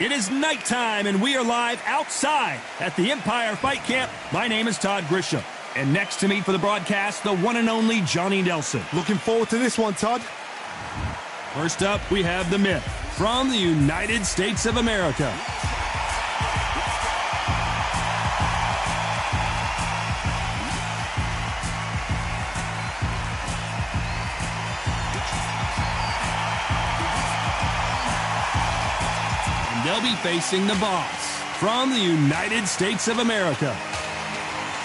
It is nighttime, and we are live outside at the Empire Fight Camp. My name is Todd Grisham, and next to me for the broadcast, the one and only Johnny Nelson. Looking forward to this one, Todd. First up, we have the Myth from the United States of America. They'll be facing the Boss from the United States of America.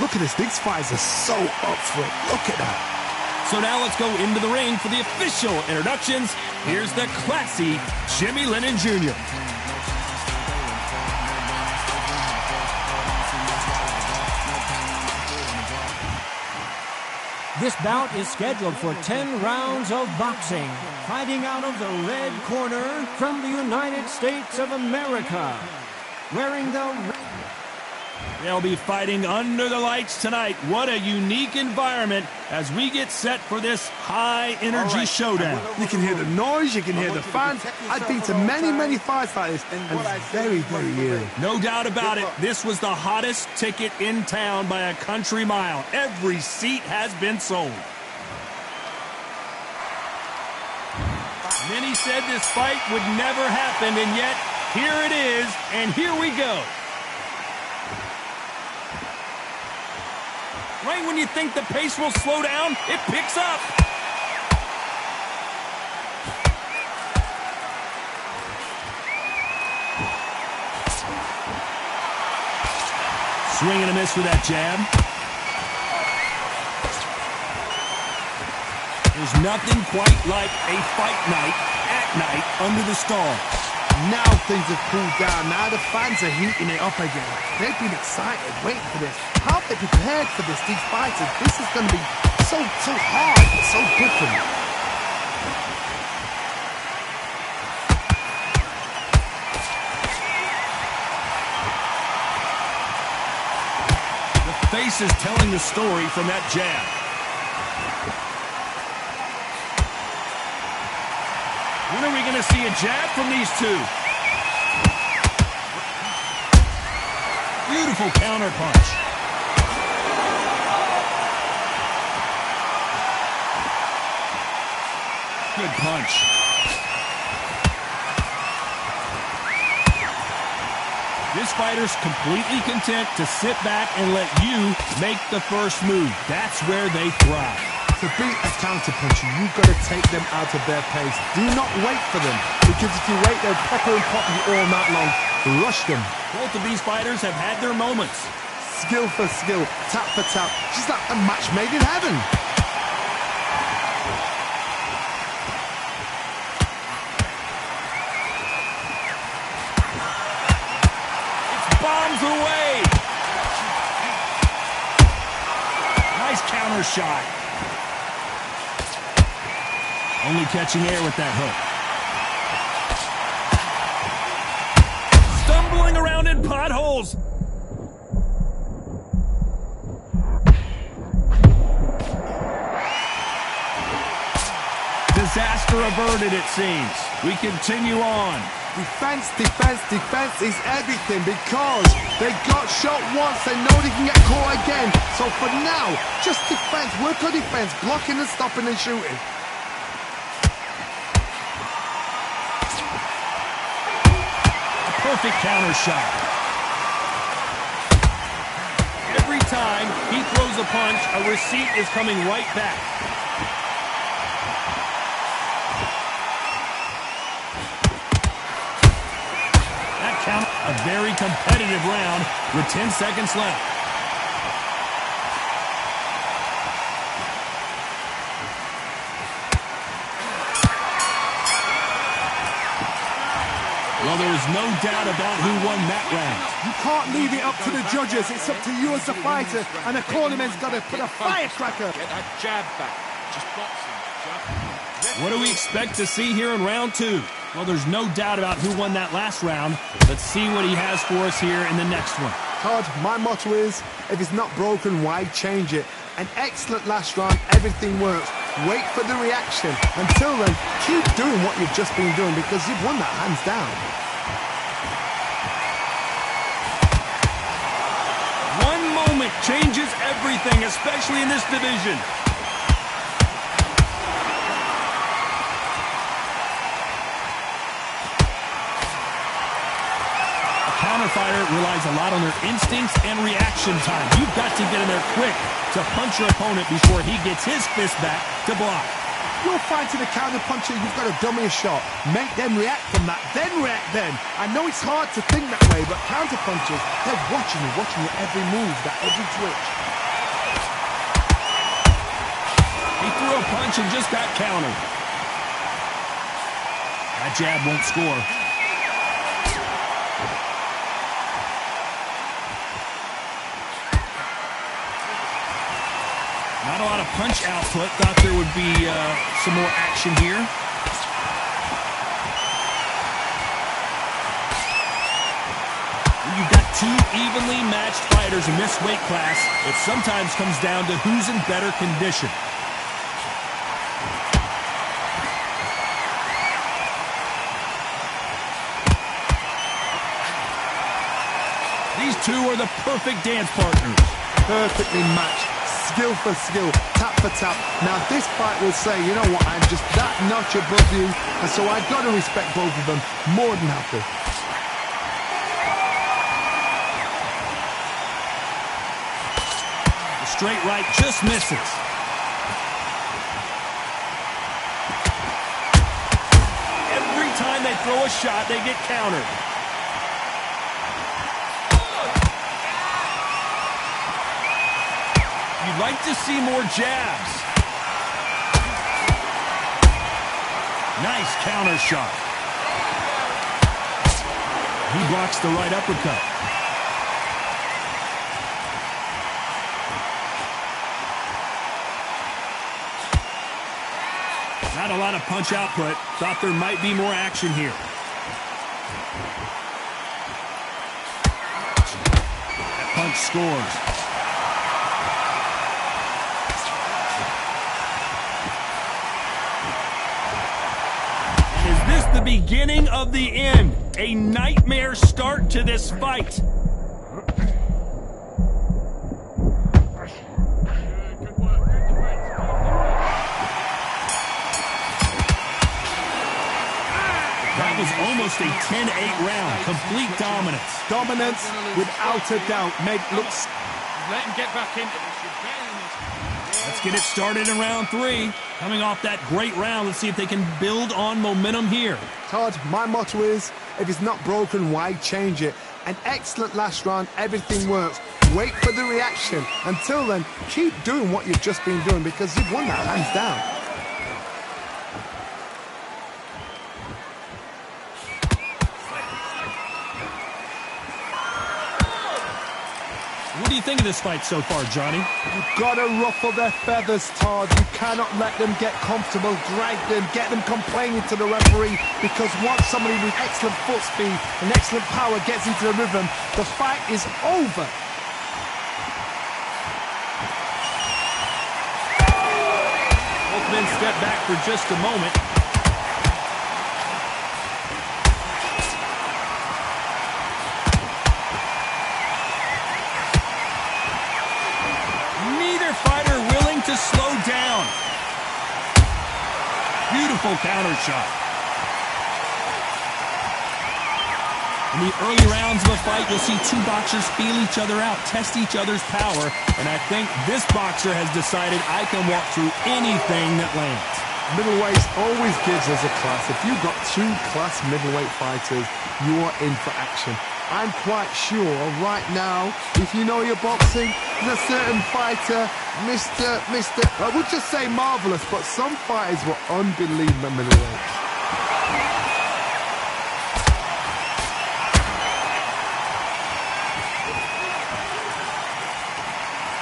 Look at this. These fighters are so up for it. Look at that. So now let's go into the ring for the official introductions. Here's the classy Jimmy Lennon Jr. This bout is scheduled for 10 rounds of boxing. Fighting out of the red corner from the United States of America. Wearing the... They'll be fighting under the lights tonight. What a unique environment as we get set for this high-energy showdown. You can hear the noise, you can hear the fans. I've been to many fights like this, and it's very eerie. No doubt about it, this was the hottest ticket in town by a country mile. Every seat has been sold. Many said this fight would never happen, and yet here it is, and here we go. Right when you think the pace will slow down, it picks up. Swing and a miss with that jab. There's nothing quite like a fight night at night under the stars. Now things have cooled down. Now the fans are heating it up again. They've been excited, waiting for this. How have they prepared for this, these fighters? This is going to be so hard, so different. The face is telling the story from that jab. When are we going to see a jab from these two? Beautiful counter punch. Good punch. This fighter's completely content to sit back and let you make the first move. That's where they thrive. To beat a counter-puncher, you've got to take them out of their pace. Do not wait for them, because if you wait, they'll pepper and pop you all night long. Rush them. Both of these fighters have had their moments. Skill for skill, tap for tap. She's like a match made in heaven. It's bombs away. Nice counter shot. Only catching air with that hook. Stumbling around in potholes. Disaster averted, it seems. We continue on. Defense is everything, because they got shot once. They know they can get caught again. So for now, just defense, work on defense, blocking and stopping and shooting. Perfect counter shot. Every time he throws a punch, a receipt is coming right back. That counts a very competitive round with 10 seconds left. Well, there is no doubt about who won that round. You can't leave it up to the judges. It's up to you as the fighter, and the cornerman's got to put a firecracker. Get that jab back. Just boxing. Jab. What do we expect to see here in round two? Well, there's no doubt about who won that last round. Let's see what he has for us here in the next one. Todd, my motto is, if it's not broken, why change it? An excellent last round, everything works. Wait for the reaction. Until then, keep doing what you've just been doing, because you've won that hands down. changes everything, especially in this division. Counterfighter relies a lot on their instincts and reaction time. You've got to get in there quick to punch your opponent before he gets his fist back to block. You're fighting a counter puncher, you've got to dummy a shot. Make them react from that, then react then. I know it's hard to think that way, but counter punchers, they're watching your every move, that every twitch. He threw a punch and just got countered. That jab won't score. Not a lot of punch output. Thought there would be some more action here. You've got two evenly matched fighters in this weight class. It sometimes comes down to who's in better condition. These two are the perfect dance partners. Perfectly matched. Skill for skill, tap for tap. Now this fight will say, you know what, I'm just that notch above you, and so I've got to respect both of them more than happy. The straight right just misses. Every time they throw a shot, they get countered. You'd like to see more jabs. Nice counter shot. He blocks the right uppercut. Not a lot of punch output. Thought there might be more action here. That punch scores. The beginning of the end. A nightmare start to this fight. That was almost a 10-8 round. Complete dominance. Dominance, without a doubt. Looks. Let him get back in. Let's get it started in round 3. Coming off that great round, let's see if they can build on momentum here. Todd, my motto is, if it's not broken, why change it? An excellent last round, everything works. Wait for the reaction. Until then, keep doing what you've just been doing because you've won that hands down. What do you think of this fight so far, Johnny? You've got to ruffle their feathers, Todd. You cannot let them get comfortable, drag them, get them complaining to the referee, because once somebody with excellent foot speed and excellent power gets into the rhythm, the fight is over. Both men step back for just a moment. Fighter willing to slow down. Beautiful counter shot. In the early rounds of a fight, you'll see two boxers feel each other out, test each other's power, and I think this boxer has decided I can walk through anything that lands. Middleweight always gives us a class. If you've got two class middleweight fighters, you are in for action. I'm quite sure right now, if you know your boxing, there's a certain fighter, I would just say marvelous, but some fighters were unbelievable middleweight.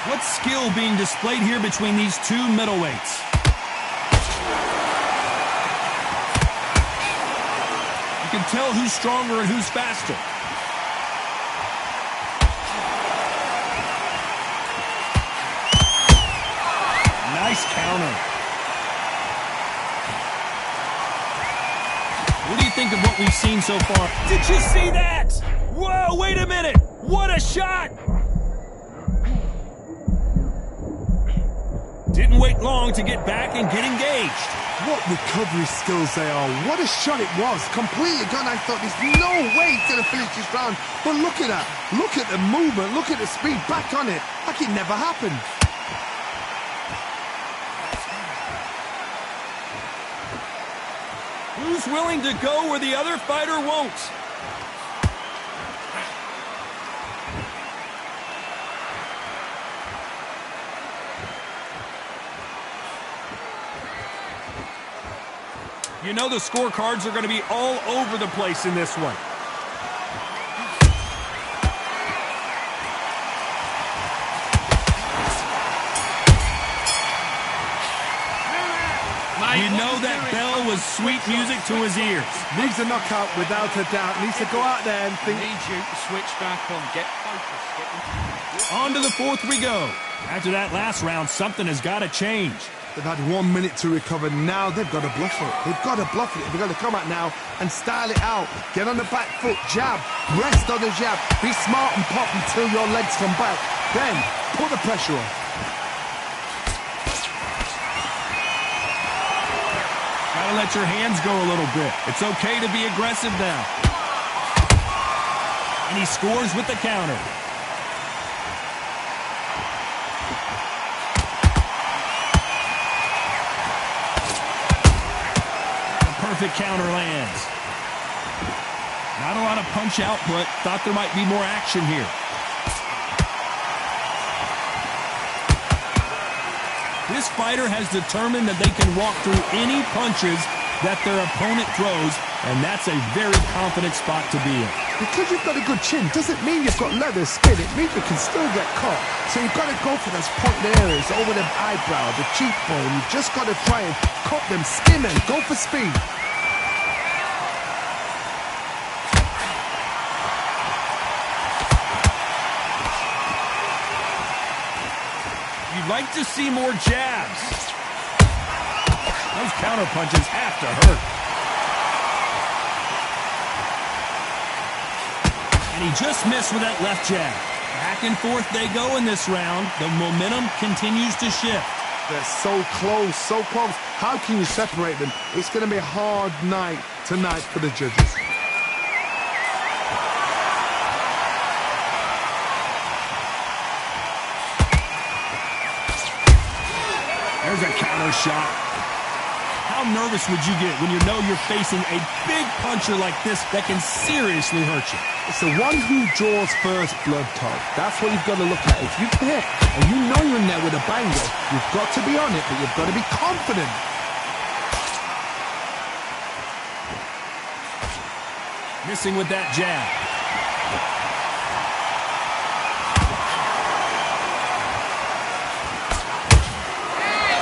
What skill being displayed here between these two middleweights? You can tell who's stronger and who's faster. Nice counter. What do you think of what we've seen so far? Did you see that? Whoa, wait a minute. What a shot. Didn't wait long to get back and get engaged. What recovery skills they are. What a shot it was. Completely gone. I thought there's no way he's going to finish this round. But look at that. Look at the movement. Look at the speed. Back on it. Like it never happened. Who's willing to go where the other fighter won't? You know the scorecards are going to be all over the place in this one. You know that bell was sweet music to his ears. Needs a knockout without a doubt. Needs to go out there and think. Needs you to switch back on. Get focused. On to the fourth we go. After that last round, something has got to change. They've had 1 minute to recover. Now they've got to bluff it. They've got to bluff it. They've got to come out now and style it out. Get on the back foot, jab, rest on the jab. Be smart and pop until your legs come back. Then put the pressure on. Gotta let your hands go a little bit. It's okay to be aggressive now. And he scores with the counter. Perfect counter lands. Not a lot of punch output. Thought there might be more action here. This fighter has determined that they can walk through any punches that their opponent throws, and that's a very confident spot to be in. Because you've got a good chin doesn't mean you've got leather skin. It means you can still get caught. So you've got to go for those pointed areas over the eyebrow, the cheekbone. You've just got to try and cut them, skin them, go for speed. You'd like to see more jabs. Those counter punches have to hurt. And he just missed with that left jab. Back and forth they go in this round. The momentum continues to shift. They're so close, so close. How can you separate them? It's going to be a hard night tonight for the judges. There's a counter shot. How nervous would you get when you know you're facing a big puncher like this that can seriously hurt you? It's the one who draws first blood, Todd. That's what you've got to look at. If you hit and you know you're in there with a banger, you've got to be on it, but you've got to be confident. Missing with that jab.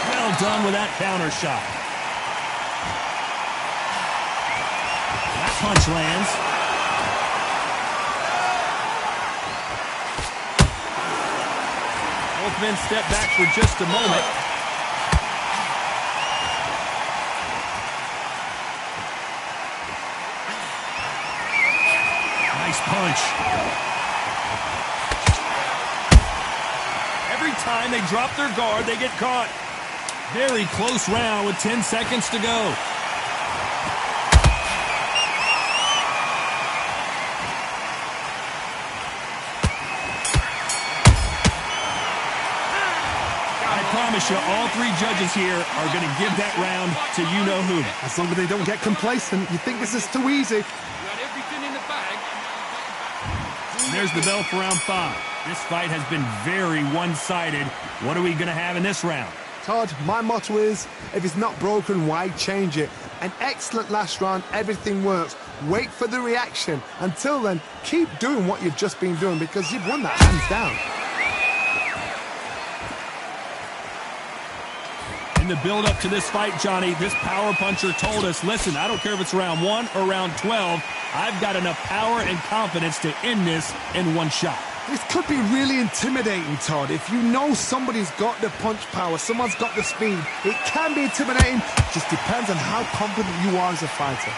Well done with that counter shot. That punch lands. Both men step back for just a moment. Nice punch. Every time they drop their guard, they get caught. Very close round with 10 seconds to go. I promise you, all three judges here are going to give that round to you-know-who. As long as they don't get complacent, you think this is too easy. You had everything in the bag. And there's the bell for round 5. This fight has been very one-sided. What are we going to have in this round? Todd, my motto is, if it's not broken, why change it? An excellent last round, everything works. Wait for the reaction. Until then, keep doing what you've just been doing because you've won that hands down. In the build-up to this fight, Johnny, this power puncher told us, listen, I don't care if it's round 1 or round 12, I've got enough power and confidence to end this in one shot. This could be really intimidating, Todd. If you know somebody's got the punch power, someone's got the speed, it can be intimidating. Just depends on how confident you are as a fighter.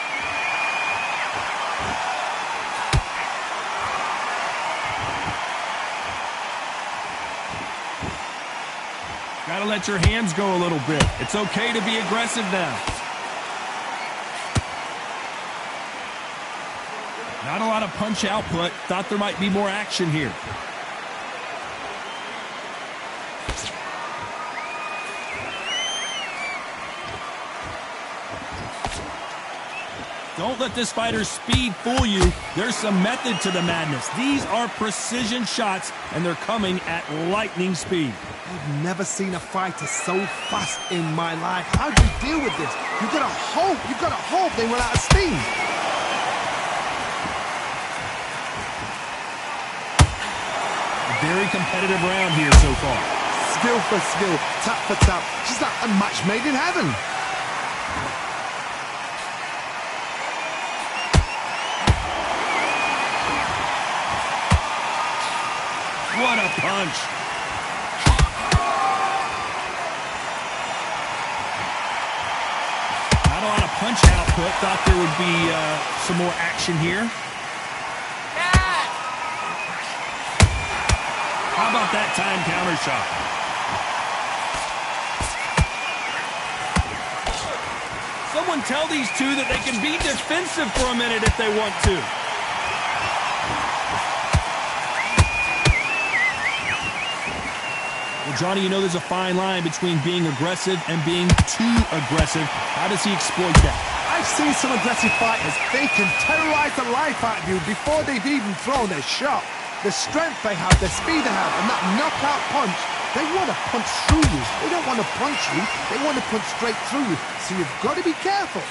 Got to let your hands go a little bit. It's okay to be aggressive now. Not a lot of punch output. Thought there might be more action here. Don't let this fighter's speed fool you. There's some method to the madness. These are precision shots, and they're coming at lightning speed. I've never seen a fighter so fast in my life. How do you deal with this? You've got to hope they run out of steam. A very competitive round here so far. Skill for skill, tap for tap. She's like a match made in heaven. What a punch. Not a lot of punch output. Thought there would be some more action here. How about that time counter shot? Someone tell these two that they can be defensive for a minute if they want to. Well, Johnny, you know there's a fine line between being aggressive and being too aggressive. How does he exploit that? I've seen some aggressive fighters. They can terrorize the life out of you before they've even thrown their shot. The strength they have, the speed they have, and that knockout punch, they want to punch through you. They don't want to punch you. They want to punch straight through you. So you've got to be careful.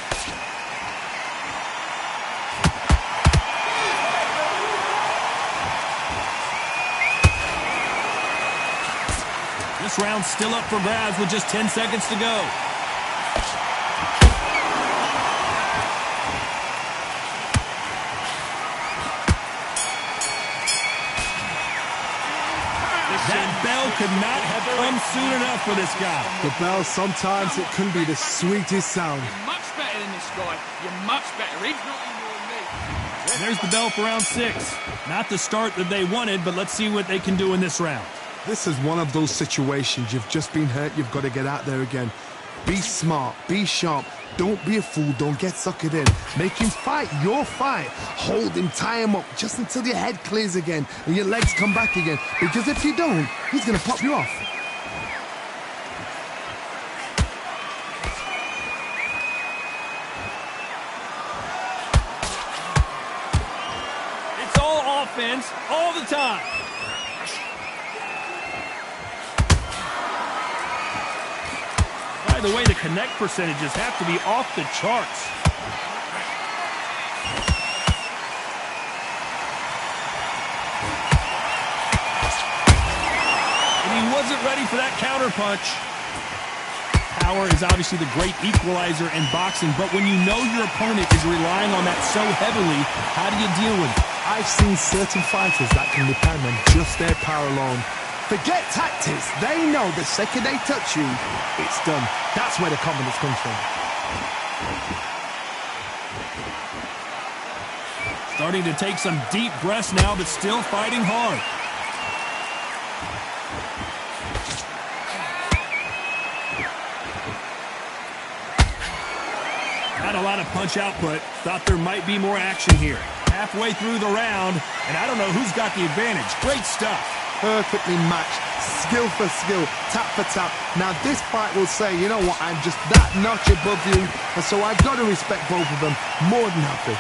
This round's still up for grabs with just 10 seconds to go. That bell could not have come soon enough for this guy. The bell, sometimes it can be the sweetest sound. You're much better than this guy. You're much better. He's not in your league. And there's the bell for round 6. Not the start that they wanted, but let's see what they can do in this round. This is one of those situations. You've just been hurt. You've got to get out there again. Be smart. Be sharp. Don't be a fool. Don't get suckered in. Make him fight your fight. Hold him, tie him up just until your head clears again and your legs come back again. Because if you don't, he's going to pop you off. It's all offense all the time. By the way, the connect percentages have to be off the charts. And he wasn't ready for that counter punch. Power is obviously the great equalizer in boxing, but when you know your opponent is relying on that so heavily, how do you deal with it? I've seen certain fighters that can depend on just their power alone. Forget tactics. They know the second they touch you, it's done. That's where the confidence comes from. Starting to take some deep breaths now, but still fighting hard. Not a lot of punch output. Thought there might be more action here. Halfway through the round, and I don't know who's got the advantage. Great stuff. Perfectly matched, skill for skill, tap for tap. Now this fight will say, you know what, I'm just that notch above you, and so I've got to respect both of them more than happy.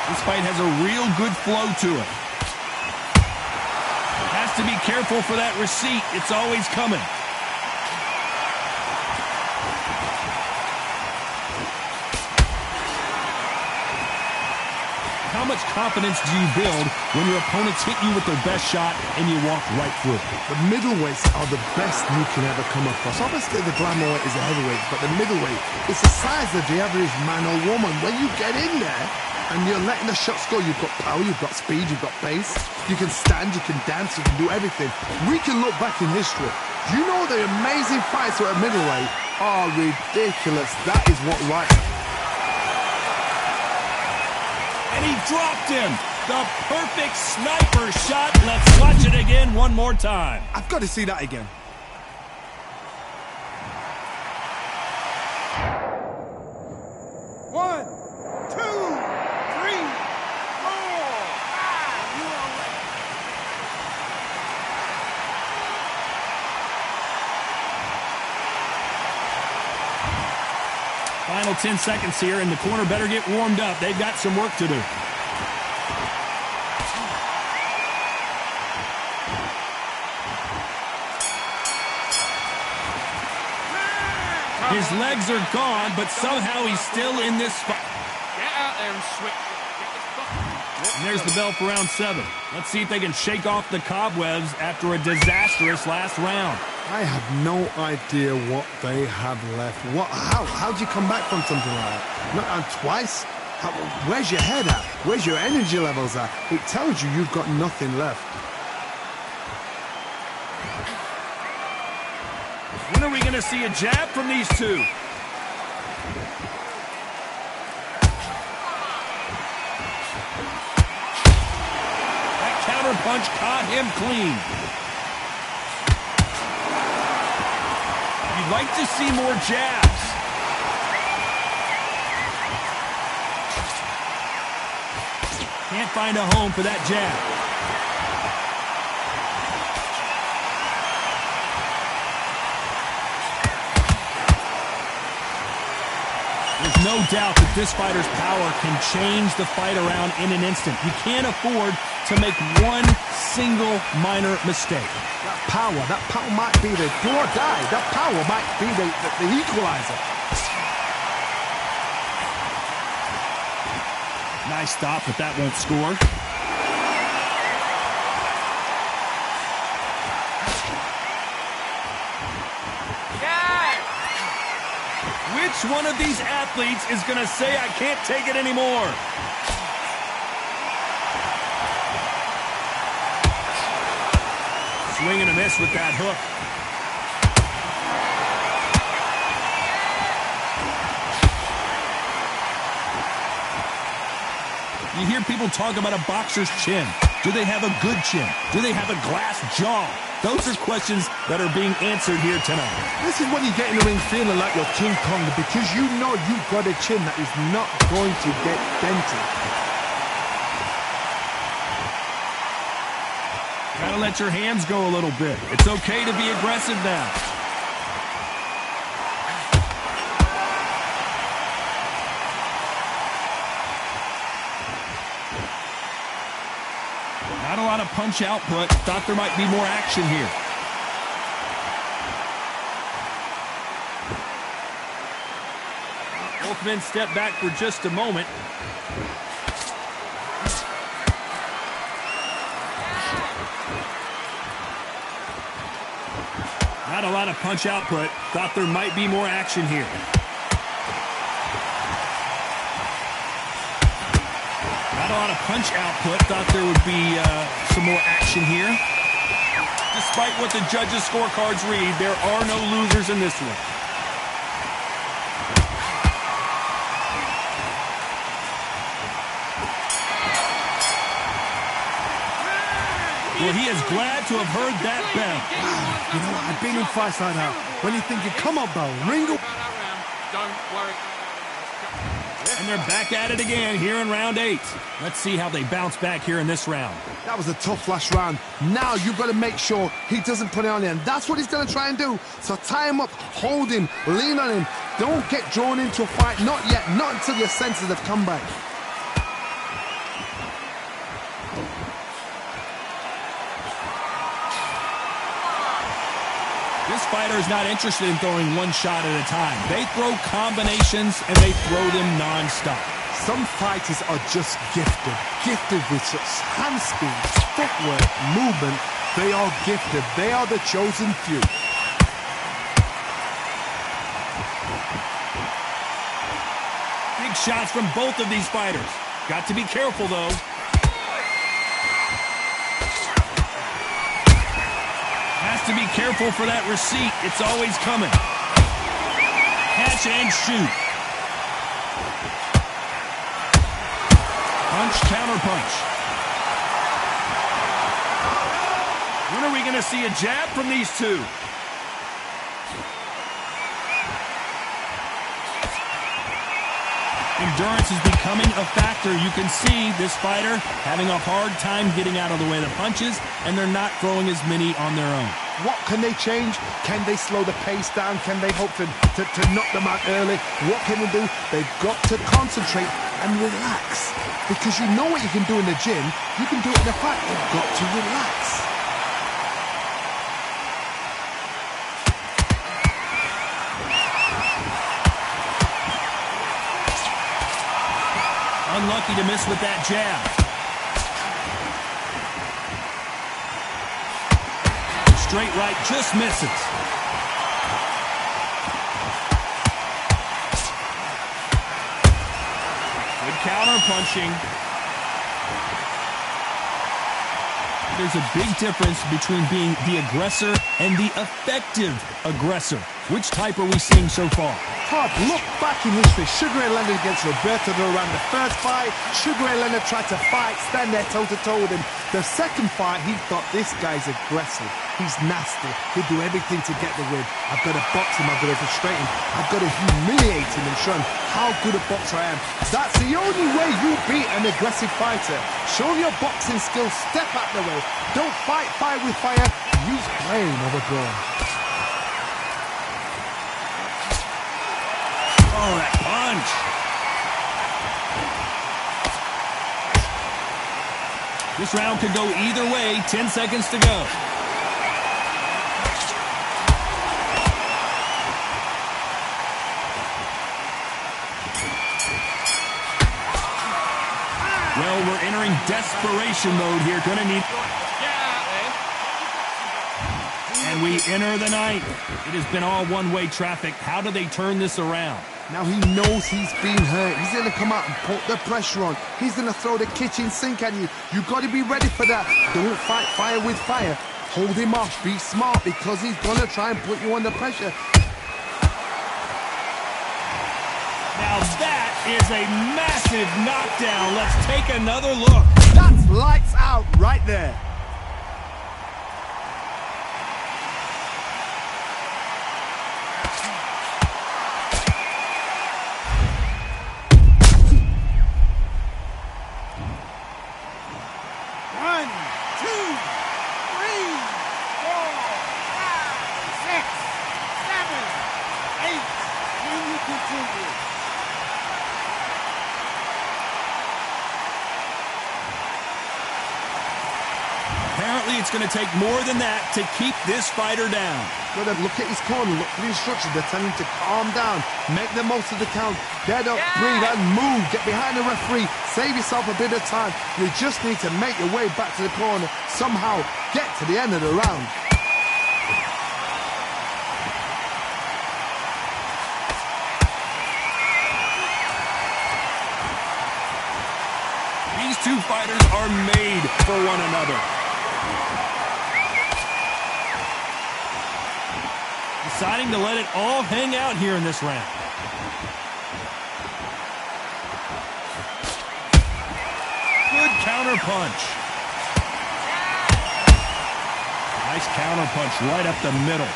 This fight has a real good flow to it. Has to be careful for that receipt. It's always coming. How much confidence do you build when your opponents hit you with their best shot and you walk right through it? The middleweights are the best you can ever come across. Obviously, the glamour weight is a heavyweight, but the middleweight is the size of the average man or woman. When you get in there and you're letting the shots go, you've got power, you've got speed, you've got pace. You can stand, you can dance, you can do everything. We can look back in history. You know the amazing fights at middleweight are ridiculous. That is what right. And he dropped him. The perfect sniper shot. Let's watch it again one more time. I've got to see that again. One, two, three, four, five. You are ready. Final 10 seconds here, and the corner better get warmed up. They've got some work to do. His legs are gone, but somehow he's still in this spot. Get out there and switch. And there's the bell for round 7. Let's see if they can shake off the cobwebs after a disastrous last round. I have no idea what they have left. How do you come back from something like that? Not twice? Where's your head at? Where's your energy levels at? It tells you you've got nothing left. When are we going to see a jab from these two? That counter punch caught him clean. You'd like to see more jabs. Can't find a home for that jab. There's no doubt that this fighter's power can change the fight around in an instant. You can't afford to make one single minor mistake. That power might be the do or die. That power might be the equalizer. Nice stop, but that won't score. Which one of these athletes is going to say, I can't take it anymore? Swing and a miss with that hook. You hear people talk about a boxer's chin. Do they have a good chin? Do they have a glass jaw? Those are questions that are being answered here tonight. This is when you get in the ring feeling like you're King Kong, because you know you've got a chin that is not going to get dented. Gotta let your hands go a little bit. It's okay to be aggressive now. Not a lot of punch output. Thought there might be more action here. Both men step back for just a moment. Not a lot of punch output. Thought there might be more action here. Not a lot of punch output. Thought there would be some more action here. Despite what the judges' scorecards read, there are no losers in this one. Well, he is glad to have heard that bell. You know, I've been in fights like that. When you're thinking, come on, bell, ring. Don't worry. And they're back at it again here in round 8. Let's see how they bounce back here in this round. That was a tough last round. Now you've got to make sure he doesn't put it on you, and that's what he's going to try and do. So tie him up, hold him, lean on him. Don't get drawn into a fight. Not yet. Not until your senses have come back. This fighter is not interested in throwing one shot at a time. They throw combinations, and they throw them non-stop. Some fighters are just gifted with such hand speed, footwork, movement. They are gifted. They are the chosen few. Big shots from both of these fighters. Got to be careful, though. Has to be careful for that receipt. It's always coming. Catch and shoot. Punch, counter punch. going to see a jab from these two? Endurance is becoming a factor. You can see this fighter having a hard time getting out of the way of the punches, and they're not throwing as many on their own. What can they change? Can they slow the pace down? Can they hope to knock them out early? What can they do? They've got to concentrate and relax. Because you know what you can do in the gym, you can do it in a fight. You've got to relax. Unlucky to miss with that jab. Straight right just misses. Good counter punching. There's a big difference between being the aggressor and the effective aggressor. Which type are we seeing so far? Todd, look back in history. Sugar Ray Leonard against Roberto Duran. The first fight, Sugar Ray Leonard tried to fight, stand there toe-to-toe with him. The second fight, he thought, this guy's aggressive. He's nasty. He'll do everything to get the win. I've got to box him. I've got to frustrate him. I've got to humiliate him and show him how good a boxer I am. That's the only way you beat an aggressive fighter. Show your boxing skills. Step out the way. Don't fight fire with fire. Use brain over brawn. Oh, that punch. This round could go either way. 10 seconds to go. Well, we're entering desperation mode here. Gonna need... And we enter the ninth. It has been all one-way traffic. How do they turn this around? Now he knows he's been hurt. He's going to come out and put the pressure on. He's going to throw the kitchen sink at you. You've got to be ready for that. Don't fight fire with fire. Hold him off. Be smart because he's going to try and put you under pressure. Now that is a massive knockdown. Let's take another look. That's lights out right there. Apparently, it's going to take more than that to keep this fighter down. Gotta look at his corner, look at the instructions. They're telling him to calm down, make the most of the count, get up, breathe, and move. Get behind the referee, save yourself a bit of time. You just need to make your way back to the corner, somehow get to the end of the round. These two fighters are made for one another. Deciding to let it all hang out here in this round. Good counter punch. Nice counter punch right up the middle.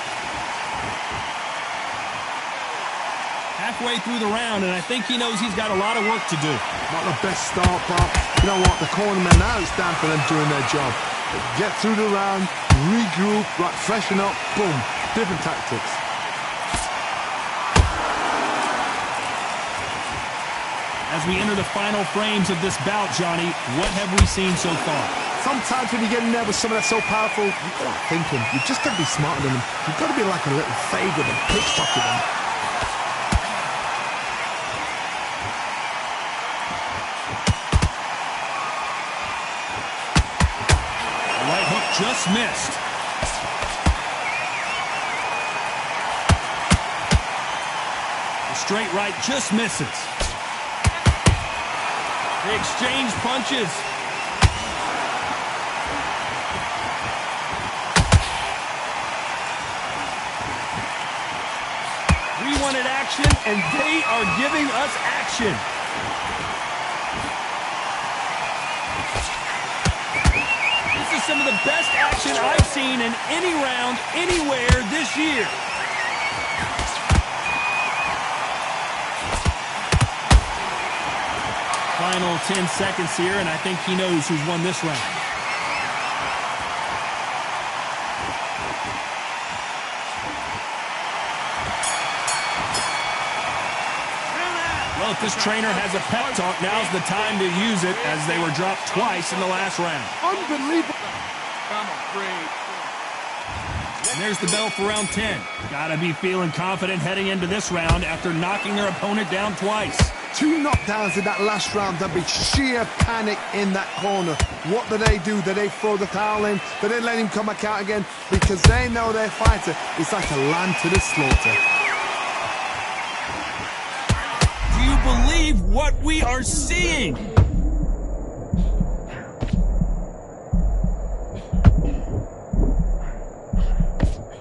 Halfway through the round, and I think he knows he's got a lot of work to do. Not the best start, but you know what? The cornermen, now it's time for them doing their job. Get through the round, regroup, right, freshen up, boom. Different tactics. As we enter the final frames of this bout, Johnny, what have we seen so far? Sometimes when you get in there with someone that's so powerful, you've got to think him. You've just got to be smarter than him. You've got to be like a little fade with him, pickpocket him. The right hook just missed. The straight right just misses. They exchange punches. We wanted action, and they are giving us action. This is is some of the best action I've seen in any round, anywhere this year. Final 10 seconds here, and I think he knows who's won this round. Well, if this trainer has a pep talk, now's the time to use it, as they were dropped twice in the last round. Unbelievable. I'm afraid. And there's the bell for round 10. Gotta be feeling confident heading into this round after knocking their opponent down twice. 2 knockdowns in that last round. There'd be sheer panic in that corner. What do? Do they throw the towel in? Do they let him come back out again? Because they know their fighter is like a lamb to the slaughter. Do you believe what we are seeing?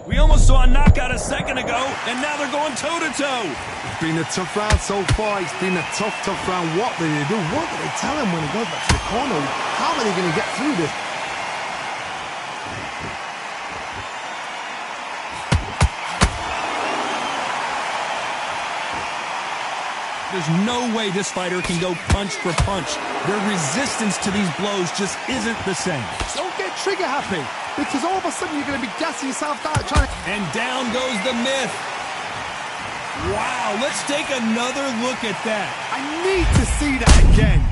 We almost saw a knockout a second ago, and now they're going toe-to-toe. It's been a tough round so far. It's been a tough round. What do they do? What do they tell him when he goes back to the corner? How are they going to get through this? There's no way this fighter can go punch for punch. Their resistance to these blows just isn't the same. Don't get trigger happy, because all of a sudden you're going to be gassing yourself out trying to... And down goes the myth. Wow, let's take another look at that. I need to see that again.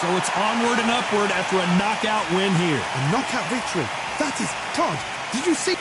So it's onward and upward after a knockout win here. A knockout victory. That is, Todd, did you see...